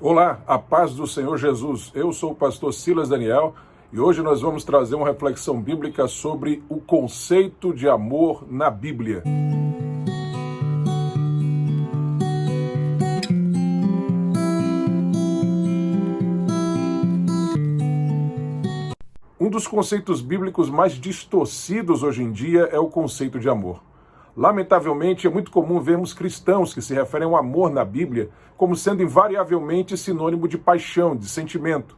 Olá, a paz do Senhor Jesus. Eu sou o pastor Silas Daniel e hoje nós vamos trazer uma reflexão bíblica sobre o conceito de amor na Bíblia. Um dos conceitos bíblicos mais distorcidos hoje em dia é o conceito de amor. Lamentavelmente, é muito comum vermos cristãos que se referem ao amor na Bíblia como sendo invariavelmente sinônimo de paixão, de sentimento.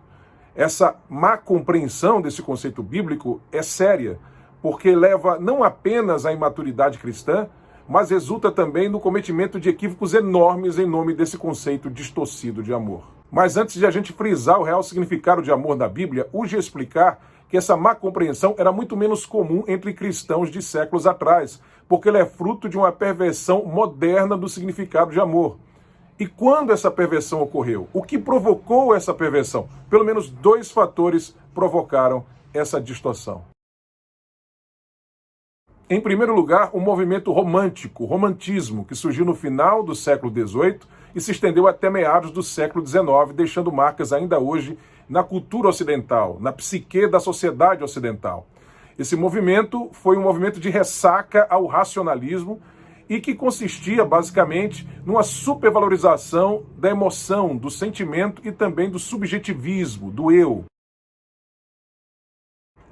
Essa má compreensão desse conceito bíblico é séria, porque leva não apenas à imaturidade cristã, mas resulta também no cometimento de equívocos enormes em nome desse conceito distorcido de amor. Mas antes de a gente frisar o real significado de amor na Bíblia, urge explicar que essa má compreensão era muito menos comum entre cristãos de séculos atrás, porque ela é fruto de uma perversão moderna do significado de amor. E quando essa perversão ocorreu? O que provocou essa perversão? Pelo menos dois fatores provocaram essa distorção. Em primeiro lugar, o movimento romântico, o romantismo, que surgiu no final do século XVIII e se estendeu até meados do século XIX, deixando marcas ainda hoje na cultura ocidental, na psique da sociedade ocidental. Esse movimento foi um movimento de ressaca ao racionalismo e que consistia basicamente numa supervalorização da emoção, do sentimento e também do subjetivismo, do eu.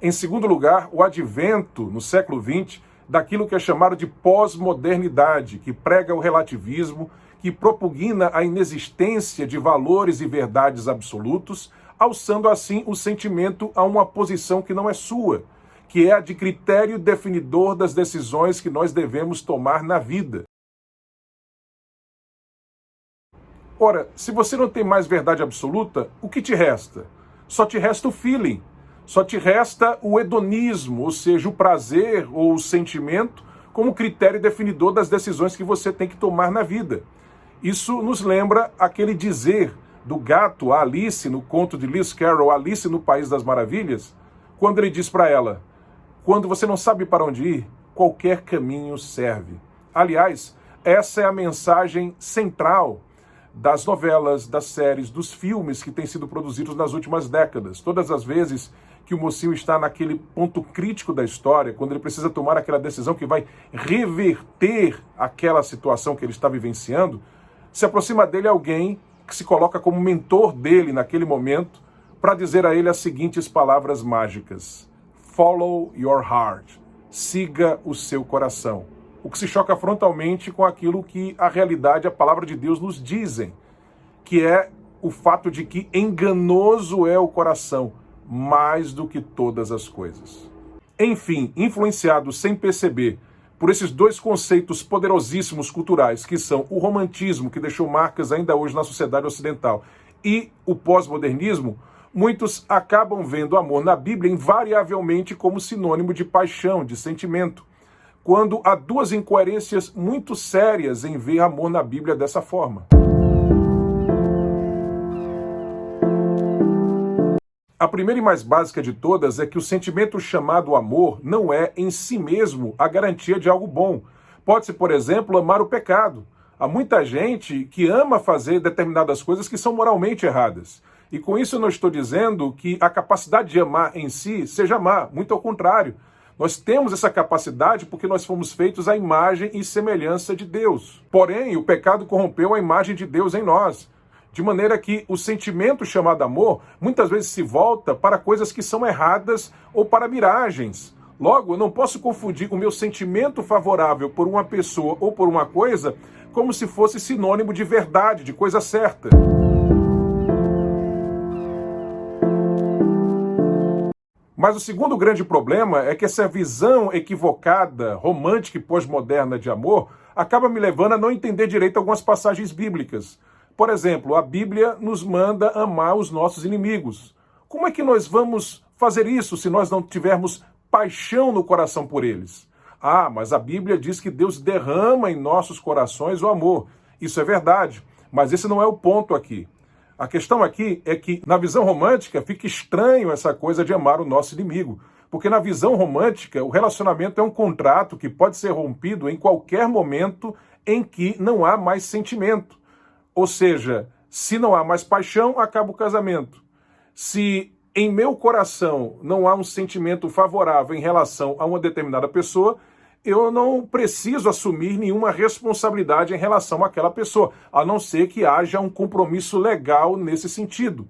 Em segundo lugar, o advento, no século XX, daquilo que é chamado de pós-modernidade, que prega o relativismo, que propugna a inexistência de valores e verdades absolutos, alçando assim o sentimento a uma posição que não é sua, que é a de critério definidor das decisões que nós devemos tomar na vida. Ora, se você não tem mais verdade absoluta, o que te resta? Só te resta o feeling. Só te resta o hedonismo, ou seja, o prazer ou o sentimento como critério definidor das decisões que você tem que tomar na vida. Isso nos lembra aquele dizer do gato, a Alice, no conto de Lewis Carroll, Alice no País das Maravilhas, quando ele diz para ela: quando você não sabe para onde ir, qualquer caminho serve. Aliás, essa é a mensagem central das novelas, das séries, dos filmes que têm sido produzidos nas últimas décadas. Todas as vezes que o mocinho está naquele ponto crítico da história, quando ele precisa tomar aquela decisão que vai reverter aquela situação que ele está vivenciando, se aproxima dele alguém que se coloca como mentor dele naquele momento para dizer a ele as seguintes palavras mágicas: Follow your heart. Siga o seu coração. O que se choca frontalmente com aquilo que a realidade, a palavra de Deus nos dizem, que é o fato de que enganoso é o coração, mais do que todas as coisas. Enfim, influenciado sem perceber por esses dois conceitos poderosíssimos culturais, que são o romantismo, que deixou marcas ainda hoje na sociedade ocidental, e o pós-modernismo, muitos acabam vendo o amor na Bíblia invariavelmente como sinônimo de paixão, de sentimento, quando há duas incoerências muito sérias em ver amor na Bíblia dessa forma. A primeira e mais básica de todas é que o sentimento chamado amor não é, em si mesmo, a garantia de algo bom. Pode-se, por exemplo, amar o pecado. Há muita gente que ama fazer determinadas coisas que são moralmente erradas. E com isso eu não estou dizendo que a capacidade de amar em si seja má, muito ao contrário. Nós temos essa capacidade porque nós fomos feitos à imagem e semelhança de Deus. Porém, o pecado corrompeu a imagem de Deus em nós. De maneira que o sentimento chamado amor muitas vezes se volta para coisas que são erradas ou para miragens. Logo, eu não posso confundir o meu sentimento favorável por uma pessoa ou por uma coisa como se fosse sinônimo de verdade, de coisa certa. Mas o segundo grande problema é que essa visão equivocada, romântica e pós-moderna de amor acaba me levando a não entender direito algumas passagens bíblicas. Por exemplo, a Bíblia nos manda amar os nossos inimigos. Como é que nós vamos fazer isso se nós não tivermos paixão no coração por eles? Ah, mas a Bíblia diz que Deus derrama em nossos corações o amor. Isso é verdade, mas esse não é o ponto aqui. A questão aqui é que, na visão romântica, fica estranho essa coisa de amar o nosso inimigo. Porque na visão romântica, o relacionamento é um contrato que pode ser rompido em qualquer momento em que não há mais sentimento. Ou seja, Se não há mais paixão, acaba o casamento. Se em meu coração não há um sentimento favorável em relação a uma determinada pessoa, eu não preciso assumir nenhuma responsabilidade em relação àquela pessoa, a não ser que haja um compromisso legal nesse sentido.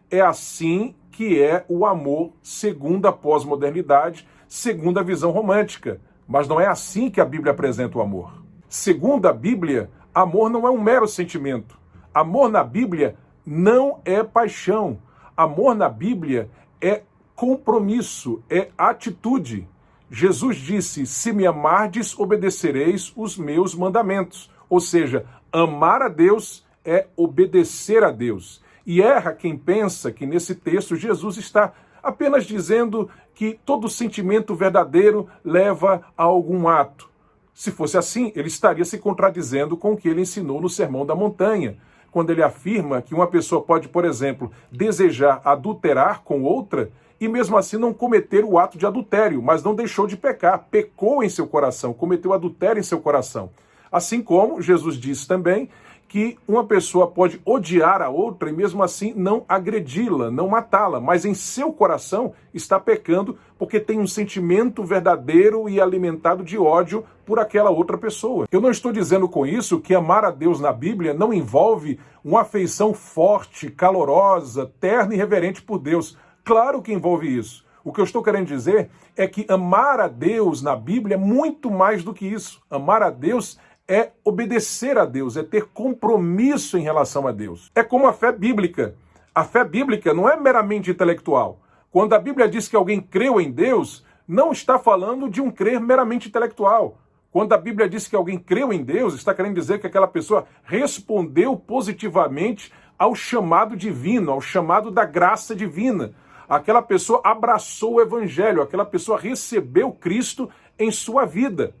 É assim que é o amor segundo a pós-modernidade, segundo a visão romântica. Mas não é assim que a Bíblia apresenta o amor. Segundo a Bíblia, amor não é um mero sentimento. Amor na Bíblia não é paixão. Amor na Bíblia é compromisso, é atitude. Jesus disse: se me amardes, obedecereis os meus mandamentos. Ou seja, amar a Deus é obedecer a Deus. E erra quem pensa que nesse texto Jesus está apenas dizendo que todo sentimento verdadeiro leva a algum ato. Se fosse assim, ele estaria se contradizendo com o que ele ensinou no Sermão da Montanha, quando ele afirma que uma pessoa pode, por exemplo, desejar adulterar com outra e mesmo assim não cometer o ato de adultério, mas não deixou de pecar, pecou em seu coração, cometeu adultério em seu coração. Assim como Jesus disse também que uma pessoa pode odiar a outra e mesmo assim não agredi-la, não matá-la, mas em seu coração está pecando porque tem um sentimento verdadeiro e alimentado de ódio por aquela outra pessoa. Eu não estou dizendo com isso que amar a Deus na Bíblia não envolve uma afeição forte, calorosa, terna e reverente por Deus. Claro que envolve isso. O que eu estou querendo dizer é que amar a Deus na Bíblia é muito mais do que isso. Amar a Deus é obedecer a Deus, é ter compromisso em relação a Deus. É como a fé bíblica. A fé bíblica não é meramente intelectual. Quando a Bíblia diz que alguém creu em Deus, não está falando de um crer meramente intelectual. Quando a Bíblia diz que alguém creu em Deus, está querendo dizer que aquela pessoa respondeu positivamente ao chamado divino, ao chamado da graça divina. Aquela pessoa abraçou o Evangelho, aquela pessoa recebeu Cristo em sua vida.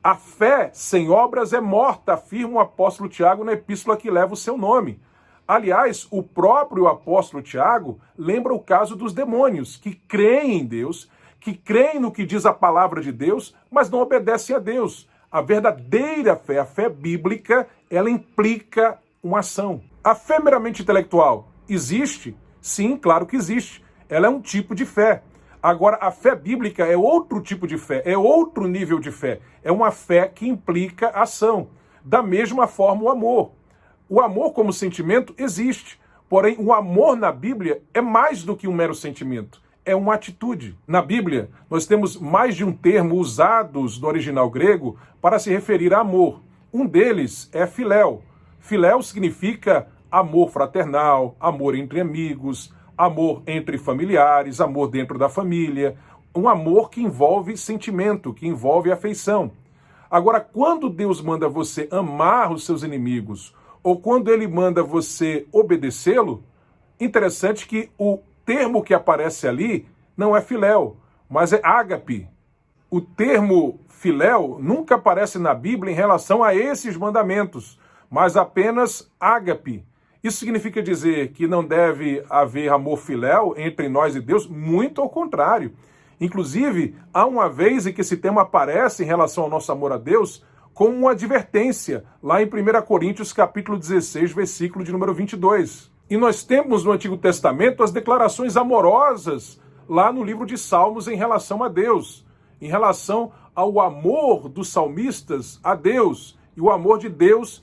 A fé sem obras é morta, afirma o apóstolo Tiago na epístola que leva o seu nome. Aliás, o próprio apóstolo Tiago lembra o caso dos demônios, que creem em Deus, que creem no que diz a palavra de Deus, mas não obedecem a Deus. A verdadeira fé, a fé bíblica, ela implica uma ação. A fé meramente intelectual existe? Sim, claro que existe. Ela é um tipo de fé. Agora, a fé bíblica é outro tipo de fé, é outro nível de fé. É uma fé que implica ação. Da mesma forma, o amor. O amor como sentimento existe. Porém, o amor na Bíblia é mais do que um mero sentimento. É uma atitude. Na Bíblia, nós temos mais de um termo usados no original grego para se referir a amor. Um deles é filéu. Filéu significa amor fraternal, amor entre amigos, amor entre familiares, amor dentro da família, um amor que envolve sentimento, que envolve afeição. Agora, quando Deus manda você amar os seus inimigos, ou quando ele manda você obedecê-lo, interessante que o termo que aparece ali não é filéu, mas é ágape. O termo filéu nunca aparece na Bíblia em relação a esses mandamentos, mas apenas ágape. Isso significa dizer que não deve haver amor filéu entre nós e Deus? Muito ao contrário. Inclusive, há uma vez em que esse tema aparece em relação ao nosso amor a Deus como uma advertência, lá em 1 Coríntios capítulo 16, versículo de número 22. E nós temos no Antigo Testamento as declarações amorosas lá no livro de Salmos em relação a Deus, em relação ao amor dos salmistas a Deus e o amor de Deus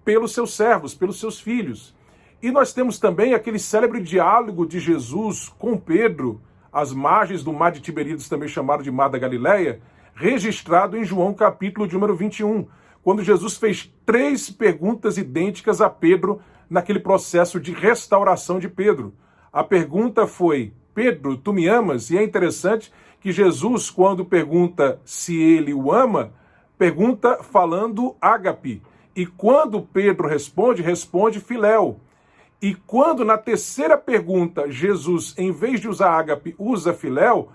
pelos seus servos, pelos seus filhos. E nós temos também aquele célebre diálogo de Jesus com Pedro, às margens do mar de Tiberíades, também chamado de Mar da Galileia, registrado em João capítulo de número 21, quando Jesus fez 3 perguntas idênticas a Pedro naquele processo de restauração de Pedro. A pergunta foi: Pedro, tu me amas? E é interessante que Jesus, quando pergunta se ele o ama, pergunta falando ágape. E quando Pedro responde filéu. E quando na terceira pergunta Jesus, em vez de usar ágape, usa filéu,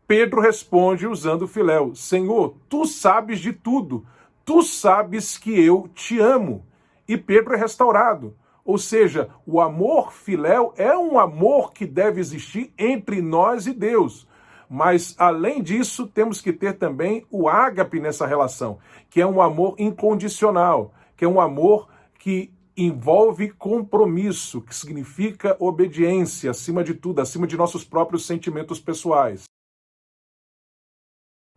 Pedro responde usando filéu: Senhor, tu sabes de tudo, tu sabes que eu te amo. E Pedro é restaurado. Ou seja, o amor filéu é um amor que deve existir entre nós e Deus. Mas, além disso, temos que ter também o ágape nessa relação, que é um amor incondicional, que é um amor que envolve compromisso, que significa obediência, acima de tudo, acima de nossos próprios sentimentos pessoais.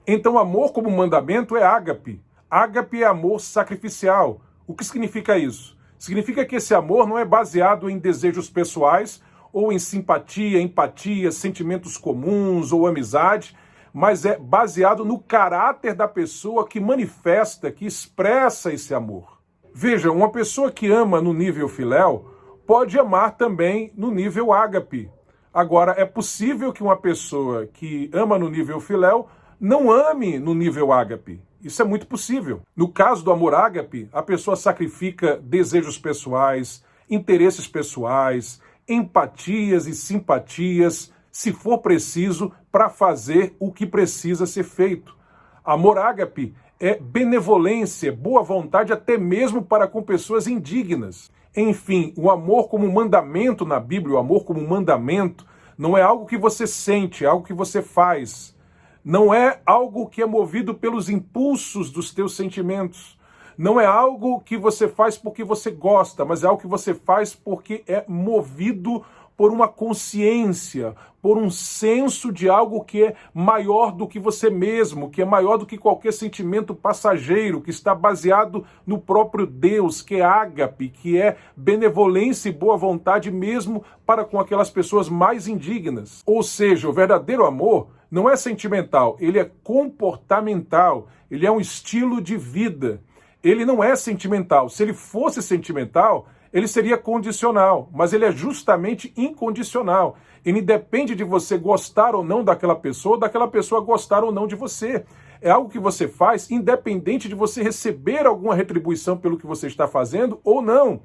Então, amor como mandamento é ágape. Ágape é amor sacrificial. O que significa isso? Significa que esse amor não é baseado em desejos pessoais, ou em simpatia, empatia, sentimentos comuns ou amizade, mas é baseado no caráter da pessoa que manifesta, que expressa esse amor. Veja, uma pessoa que ama no nível filéu pode amar também no nível ágape. Agora, é possível que uma pessoa que ama no nível filéu não ame no nível ágape. Isso é muito possível. No caso do amor ágape, a pessoa sacrifica desejos pessoais, interesses pessoais, empatias e simpatias, se for preciso, para fazer o que precisa ser feito. Amor ágape é benevolência, boa vontade até mesmo para com pessoas indignas. Enfim, o amor como mandamento na Bíblia, o amor como mandamento, não é algo que você sente, é algo que você faz. Não é algo que é movido pelos impulsos dos teus sentimentos. Não é algo que você faz porque você gosta, mas é algo que você faz porque é movido por uma consciência, por um senso de algo que é maior do que você mesmo, que é maior do que qualquer sentimento passageiro, que está baseado no próprio Deus, que é ágape, que é benevolência e boa vontade mesmo para com aquelas pessoas mais indignas. Ou seja, o verdadeiro amor não é sentimental, ele é comportamental, ele é um estilo de vida. Ele não é sentimental. Se ele fosse sentimental, ele seria condicional, mas ele é justamente incondicional. Ele depende de você gostar ou não daquela pessoa gostar ou não de você. É algo que você faz independente de você receber alguma retribuição pelo que você está fazendo ou não.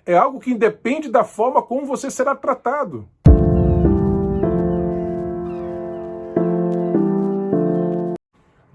É algo que independe da forma como você será tratado.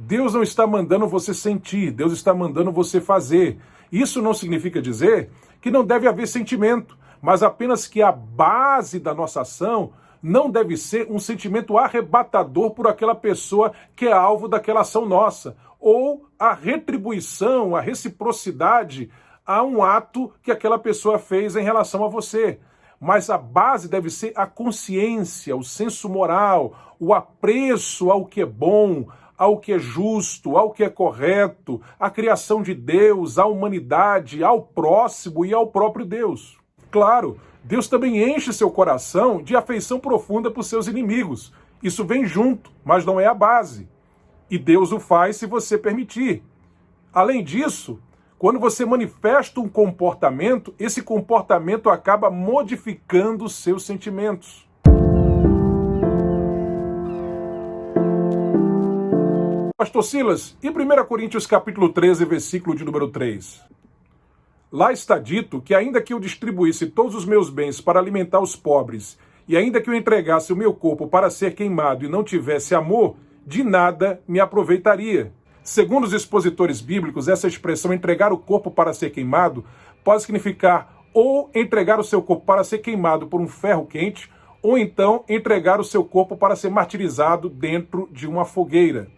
Deus não está mandando você sentir, Deus está mandando você fazer. Isso não significa dizer que não deve haver sentimento, mas apenas que a base da nossa ação não deve ser um sentimento arrebatador por aquela pessoa que é alvo daquela ação nossa, ou a retribuição, a reciprocidade a um ato que aquela pessoa fez em relação a você. Mas a base deve ser a consciência, o senso moral, o apreço ao que é bom, ao que é justo, ao que é correto, à criação de Deus, à humanidade, ao próximo e ao próprio Deus. Claro, Deus também enche seu coração de afeição profunda por seus inimigos. Isso vem junto, mas não é a base. E Deus o faz se você permitir. Além disso, quando você manifesta um comportamento, esse comportamento acaba modificando os seus sentimentos. Pastor Silas, e 1 Coríntios capítulo 13, versículo de número 3? Lá está dito que ainda que eu distribuísse todos os meus bens para alimentar os pobres, e ainda que eu entregasse o meu corpo para ser queimado e não tivesse amor, de nada me aproveitaria. Segundo os expositores bíblicos, essa expressão entregar o corpo para ser queimado pode significar ou entregar o seu corpo para ser queimado por um ferro quente, ou então entregar o seu corpo para ser martirizado dentro de uma fogueira.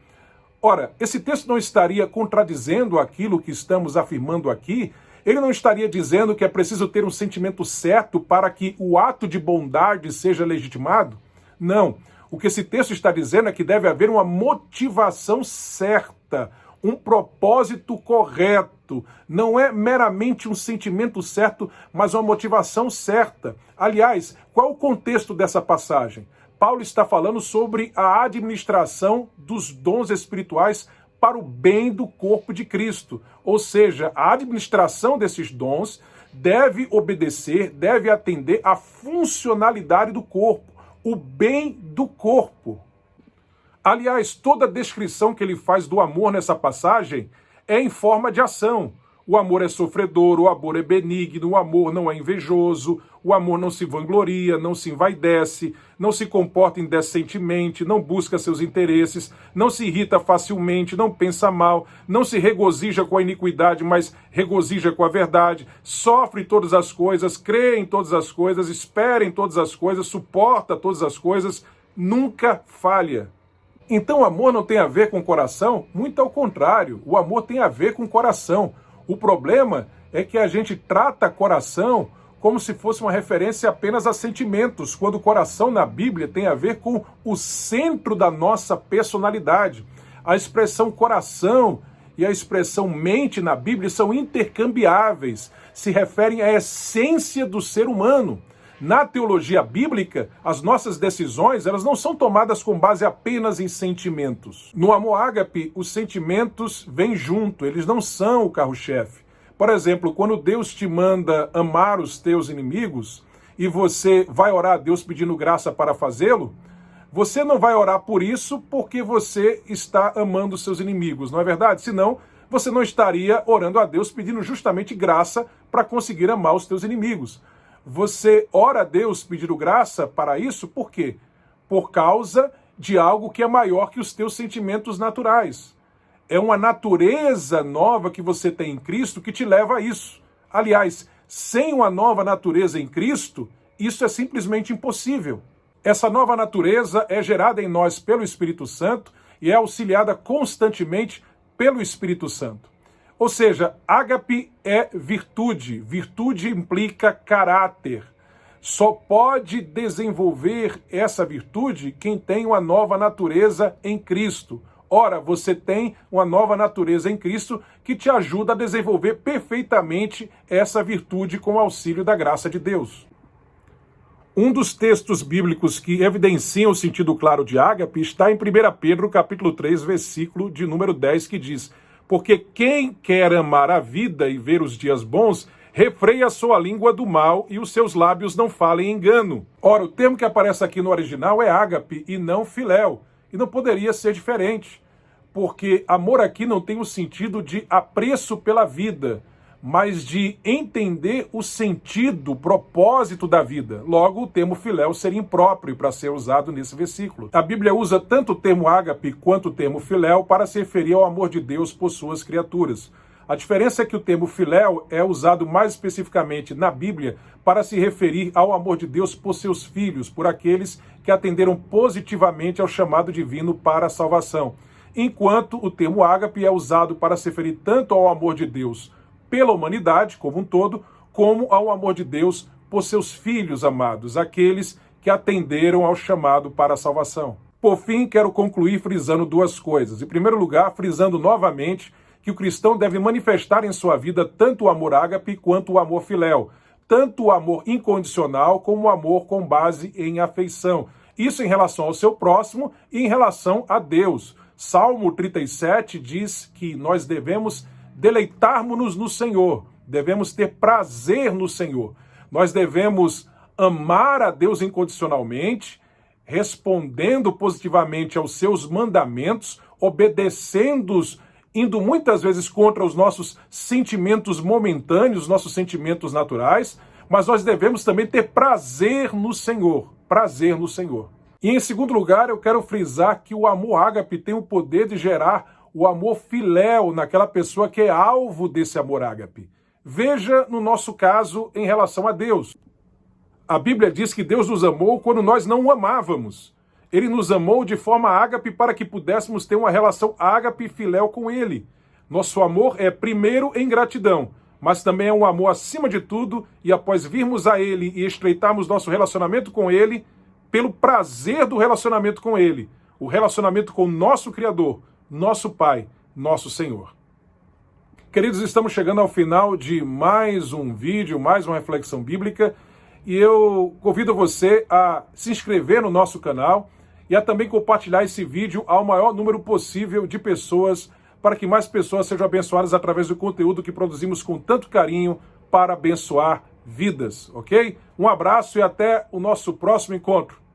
Ora, esse texto não estaria contradizendo aquilo que estamos afirmando aqui? Ele não estaria dizendo que é preciso ter um sentimento certo para que o ato de bondade seja legitimado? Não. O que esse texto está dizendo é que deve haver uma motivação certa, um propósito correto. Não é meramente um sentimento certo, mas uma motivação certa. Aliás, qual é o contexto dessa passagem? Paulo está falando sobre a administração dos dons espirituais para o bem do corpo de Cristo. Ou seja, a administração desses dons deve obedecer, deve atender à funcionalidade do corpo, o bem do corpo. Aliás, toda a descrição que ele faz do amor nessa passagem é em forma de ação. O amor é sofredor, o amor é benigno, o amor não é invejoso, o amor não se vangloria, não se envaidece, não se comporta indecentemente, não busca seus interesses, não se irrita facilmente, não pensa mal, não se regozija com a iniquidade, mas regozija com a verdade, sofre todas as coisas, crê em todas as coisas, espera em todas as coisas, suporta todas as coisas, nunca falha. Então o amor não tem a ver com o coração? Muito ao contrário, o amor tem a ver com o coração. O problema é que a gente trata coração como se fosse uma referência apenas a sentimentos, quando o coração na Bíblia tem a ver com o centro da nossa personalidade. A expressão coração e a expressão mente na Bíblia são intercambiáveis, se referem à essência do ser humano. Na teologia bíblica, as nossas decisões elas não são tomadas com base apenas em sentimentos. No amor ágape, os sentimentos vêm junto, eles não são o carro-chefe. Por exemplo, quando Deus te manda amar os teus inimigos e você vai orar a Deus pedindo graça para fazê-lo, você não vai orar por isso porque você está amando os seus inimigos, não é verdade? Senão, você não estaria orando a Deus pedindo justamente graça para conseguir amar os teus inimigos. Você ora a Deus pedindo graça para isso, por quê? Por causa de algo que é maior que os teus sentimentos naturais. É uma natureza nova que você tem em Cristo que te leva a isso. Aliás, sem uma nova natureza em Cristo, isso é simplesmente impossível. Essa nova natureza é gerada em nós pelo Espírito Santo e é auxiliada constantemente pelo Espírito Santo. Ou seja, ágape é virtude. Virtude implica caráter. Só pode desenvolver essa virtude quem tem uma nova natureza em Cristo. Ora, você tem uma nova natureza em Cristo que te ajuda a desenvolver perfeitamente essa virtude com o auxílio da graça de Deus. Um dos textos bíblicos que evidenciam o sentido claro de ágape está em 1 Pedro, capítulo 3, versículo de número 10, que diz: porque quem quer amar a vida e ver os dias bons, refreia a sua língua do mal e os seus lábios não falem engano. Ora, o termo que aparece aqui no original é ágape e não filéu. E não poderia ser diferente, porque amor aqui não tem o sentido de apreço pela vida, mas de entender o sentido, o propósito da vida. Logo, o termo filéu seria impróprio para ser usado nesse versículo. A Bíblia usa tanto o termo ágape quanto o termo filéu para se referir ao amor de Deus por suas criaturas. A diferença é que o termo filéu é usado mais especificamente na Bíblia para se referir ao amor de Deus por seus filhos, por aqueles que atenderam positivamente ao chamado divino para a salvação. Enquanto o termo ágape é usado para se referir tanto ao amor de Deus pela humanidade como um todo, como ao amor de Deus por seus filhos amados, aqueles que atenderam ao chamado para a salvação. Por fim, quero concluir frisando duas coisas. Em primeiro lugar, frisando novamente que o cristão deve manifestar em sua vida tanto o amor ágape quanto o amor filéu, tanto o amor incondicional como o amor com base em afeição. Isso em relação ao seu próximo e em relação a Deus. Salmo 37 diz que nós devemos deleitarmos-nos no Senhor, devemos ter prazer no Senhor. Nós devemos amar a Deus incondicionalmente, respondendo positivamente aos seus mandamentos, obedecendo-os, indo muitas vezes contra os nossos sentimentos momentâneos, nossos sentimentos naturais, mas nós devemos também ter prazer no Senhor, prazer no Senhor. E em segundo lugar, eu quero frisar que o amor ágape tem o poder de gerar o amor filéu naquela pessoa que é alvo desse amor ágape. Veja no nosso caso em relação a Deus. A Bíblia diz que Deus nos amou quando nós não o amávamos. Ele nos amou de forma ágape para que pudéssemos ter uma relação ágape e filéu com Ele. Nosso amor é primeiro em gratidão, mas também é um amor acima de tudo, e após virmos a Ele e estreitarmos nosso relacionamento com Ele, pelo prazer do relacionamento com Ele, o relacionamento com o nosso Criador, nosso Pai, nosso Senhor. Queridos, estamos chegando ao final de mais um vídeo, mais uma reflexão bíblica, e eu convido você a se inscrever no nosso canal e a também compartilhar esse vídeo ao maior número possível de pessoas, para que mais pessoas sejam abençoadas através do conteúdo que produzimos com tanto carinho para abençoar vidas, ok? Um abraço e até o nosso próximo encontro.